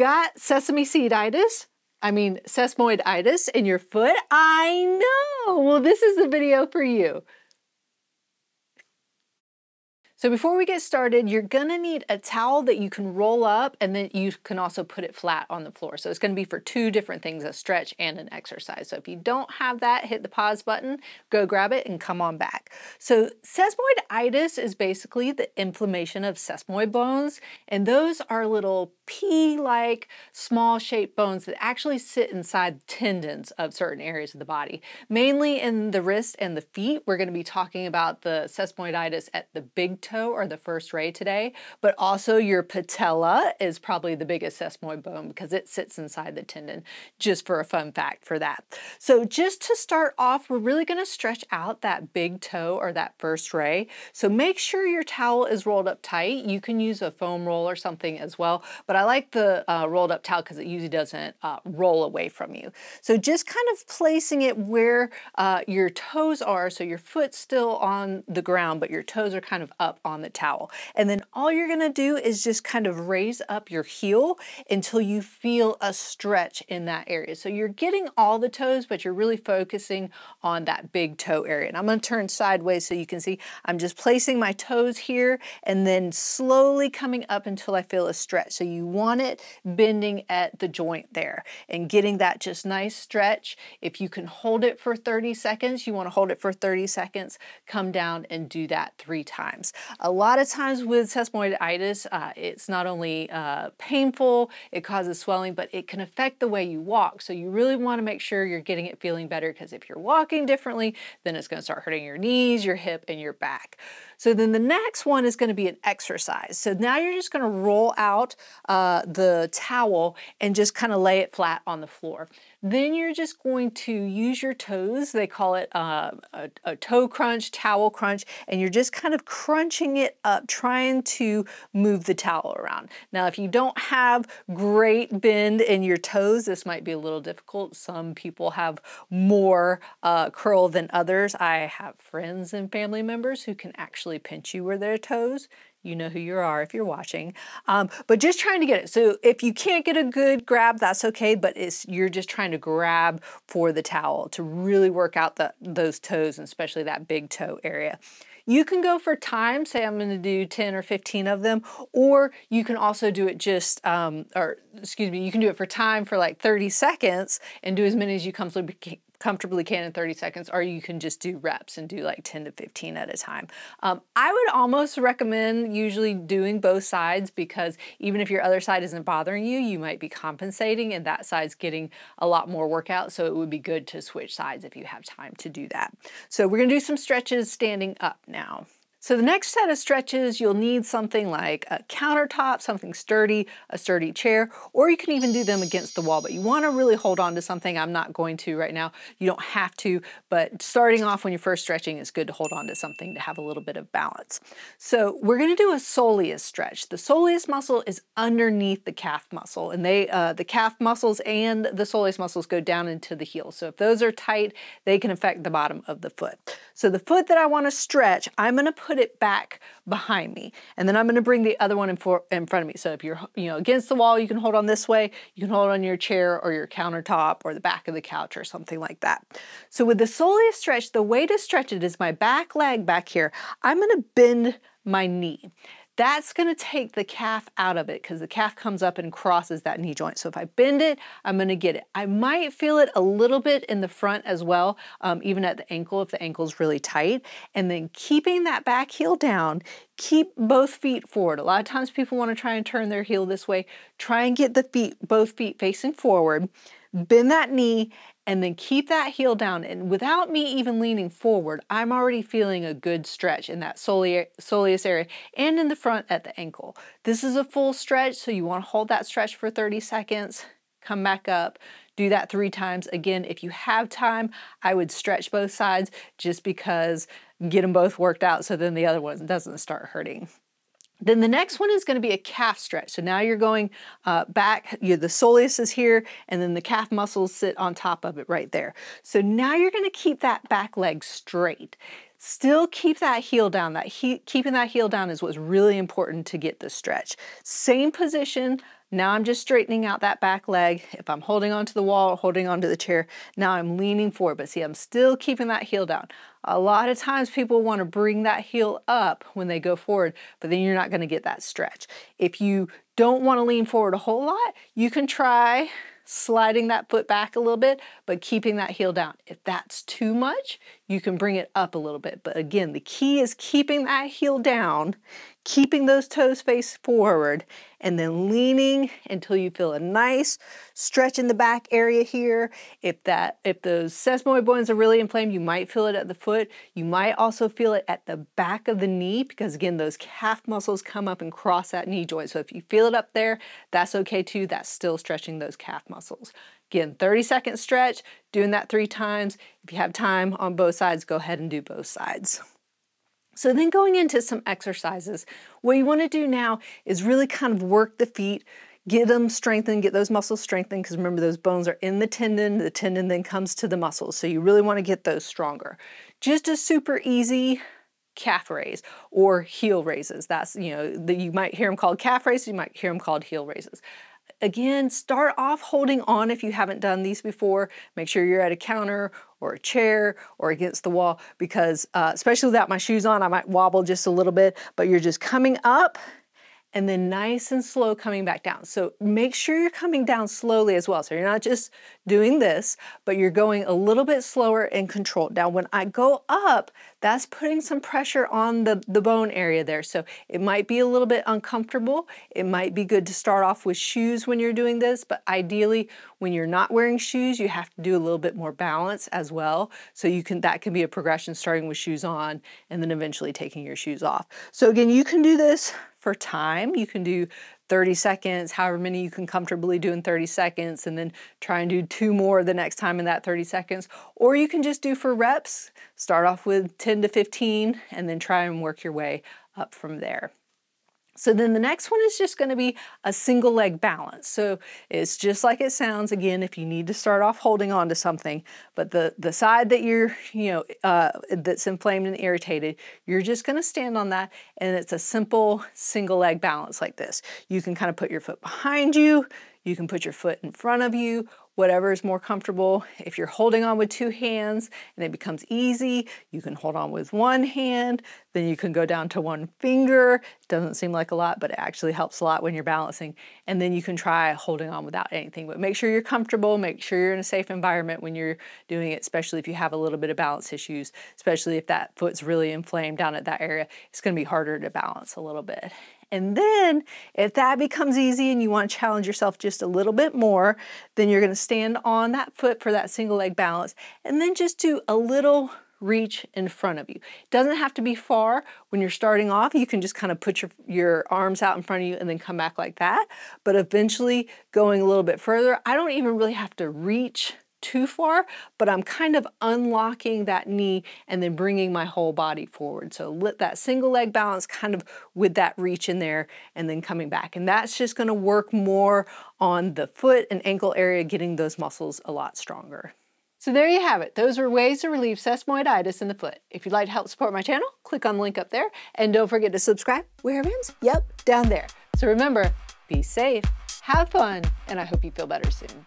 got sesamoiditis in your foot? I know. Well, this is the video for you. So before we get started, you're gonna need a towel that you can roll up, and then you can also put it flat on the floor. So it's gonna be for two different things, a stretch and an exercise. So if you don't have that, hit the pause button, go grab it and come on back. So sesamoiditis is basically the inflammation of sesamoid bones, and those are little pea-like small shaped bones that actually sit inside tendons of certain areas of the body. Mainly in the wrist and the feet. We're gonna be talking about the sesamoiditis at the big toe or the first ray today, but also your patella is probably the biggest sesamoid bone because it sits inside the tendon, just for a fun fact for that. So just to start off, we're really going to stretch out that big toe or that first ray. So make sure your towel is rolled up tight. You can use a foam roll or something as well, but I like the rolled up towel because it usually doesn't roll away from you. So just kind of placing it where your toes are, so your foot's still on the ground, but your toes are kind of up on the towel. And then all you're gonna do is just kind of raise up your heel until you feel a stretch in that area. So you're getting all the toes, but you're really focusing on that big toe area. And I'm gonna turn sideways so you can see I'm just placing my toes here and then slowly coming up until I feel a stretch. So you want it bending at the joint there and getting that just nice stretch. If you can hold it for 30 seconds, you wanna hold it for 30 seconds, come down and do that 3 times. A lot of times with sesamoiditis, it's not only painful, it causes swelling, but it can affect the way you walk. So you really want to make sure you're getting it feeling better, because if you're walking differently, then it's going to start hurting your knees, your hip, and your back. So then the next one is going to be an exercise. So now you're just going to roll out the towel and just kind of lay it flat on the floor. Then you're just going to use your toes. They call it a toe crunch, towel crunch, and you're just kind of crunching it up, trying to move the towel around. Now, if you don't have great bend in your toes, this might be a little difficult. Some people have more curl than others. I have friends and family members who can actually pinch you with their toes. You know who you are if you're watching, but just trying to get it. So if you can't get a good grab, that's okay, but you're just trying to grab for the towel to really work out those toes, and especially that big toe area. You can go for time, say I'm going to do 10 or 15 of them, or you can also do it just, you can do it for time for like 30 seconds and do as many as you comfortably can in 30 seconds, or you can just do reps and do like 10 to 15 at a time. I would almost recommend usually doing both sides, because even if your other side isn't bothering you, you might be compensating and that side's getting a lot more workout, so it would be good to switch sides if you have time to do that. So we're gonna do some stretches standing up now. So the next set of stretches, you'll need something like a countertop, something sturdy, a sturdy chair, or you can even do them against the wall, but you want to really hold on to something. I'm not going to right now. You don't have to, but starting off when you're first stretching, it's good to hold on to something to have a little bit of balance. So we're going to do a soleus stretch. The soleus muscle is underneath the calf muscle, and the calf muscles and the soleus muscles go down into the heel. So if those are tight, they can affect the bottom of the foot. So the foot that I want to stretch, I'm going to put it back behind me, and then I'm going to bring the other one in front of me. So if you're against the wall, you can hold on this way, you can hold on your chair or your countertop or the back of the couch or something like that. So with the soleus stretch, the way to stretch it is my back leg back here. I'm going to bend my knee. That's going to take the calf out of it, because the calf comes up and crosses that knee joint. So if I bend it, I'm going to get it. I might feel it a little bit in the front as well, even at the ankle if the ankle's really tight. And then keeping that back heel down, keep both feet forward. A lot of times people want to try and turn their heel this way. Try and get both feet facing forward. Bend that knee, and then keep that heel down. And without me even leaning forward, I'm already feeling a good stretch in that soleus area and in the front at the ankle. This is a full stretch, so you want to hold that stretch for 30 seconds, come back up, do that 3 times. Again, if you have time, I would stretch both sides just because get them both worked out so then the other one doesn't start hurting. Then the next one is going to be a calf stretch. So now you're going back, the soleus is here, and then the calf muscles sit on top of it right there. So now you're going to keep that back leg straight. Still keep that heel down. Keeping that heel down is what's really important to get the stretch. Same position, Now I'm just straightening out that back leg. If I'm holding onto the wall, holding onto the chair, now I'm leaning forward, but see, I'm still keeping that heel down. A lot of times people want to bring that heel up when they go forward, but then you're not going to get that stretch. If you don't want to lean forward a whole lot, you can try sliding that foot back a little bit, but keeping that heel down. If that's too much, you can bring it up a little bit. But again, the key is keeping that heel down, keeping those toes face forward, and then leaning until you feel a nice stretch in the back area here. If those sesamoid bones are really inflamed, you might feel it at the foot. You might also feel it at the back of the knee, because again, those calf muscles come up and cross that knee joint. So if you feel it up there, that's okay too. That's still stretching those calf muscles. Again, 30-second stretch, doing that 3 times. If you have time on both sides, go ahead and do both sides. So then going into some exercises, what you want to do now is really kind of work the feet, get them strengthened, get those muscles strengthened, because remember those bones are in the tendon then comes to the muscles. So you really want to get those stronger. Just a super easy calf raise or heel raises. That's, you might hear them called calf raises, you might hear them called heel raises. Again, start off holding on if you haven't done these before. Make sure you're at a counter or a chair or against the wall, because especially without my shoes on, I might wobble just a little bit, but you're just coming up and then nice and slow coming back down. So make sure you're coming down slowly as well. So you're not just doing this, but you're going a little bit slower and controlled. Now, when I go up, that's putting some pressure on the bone area there. So it might be a little bit uncomfortable. It might be good to start off with shoes when you're doing this, but ideally when you're not wearing shoes, you have to do a little bit more balance as well. So that can be a progression, starting with shoes on and then eventually taking your shoes off. So again, you can do this for time. You can do 30 seconds, however many you can comfortably do in 30 seconds, and then try and do 2 more the next time in that 30 seconds. Or you can just do for reps, start off with 10 to 15, and then try and work your way up from there. So then the next one is just going to be a single leg balance. So it's just like it sounds. Again, if you need to start off holding on to something, but the side that you're, that's inflamed and irritated, you're just going to stand on that, and it's a simple single leg balance like this. You can kind of put your foot behind you. You can put your foot in front of you, whatever is more comfortable. If you're holding on with 2 hands and it becomes easy, you can hold on with 1 hand, then you can go down to 1 finger. Doesn't seem like a lot, but it actually helps a lot when you're balancing. And then you can try holding on without anything, but make sure you're comfortable, make sure you're in a safe environment when you're doing it, especially if you have a little bit of balance issues, especially if that foot's really inflamed down at that area. It's going to be harder to balance a little bit. And then if that becomes easy and you want to challenge yourself just a little bit more, then you're going to stand on that foot for that single leg balance, and then just do a little reach in front of you. It doesn't have to be far. When you're starting off, you can just kind of put your arms out in front of you and then come back like that. But eventually going a little bit further, I don't even really have to reach too far, but I'm kind of unlocking that knee and then bringing my whole body forward. So let that single leg balance kind of with that reach in there and then coming back. And that's just going to work more on the foot and ankle area, getting those muscles a lot stronger. So there you have it. Those are ways to relieve sesamoiditis in the foot. If you'd like to help support my channel, click on the link up there, and don't forget to subscribe. Where, Rims? Yep, down there. So remember, be safe, have fun, and I hope you feel better soon.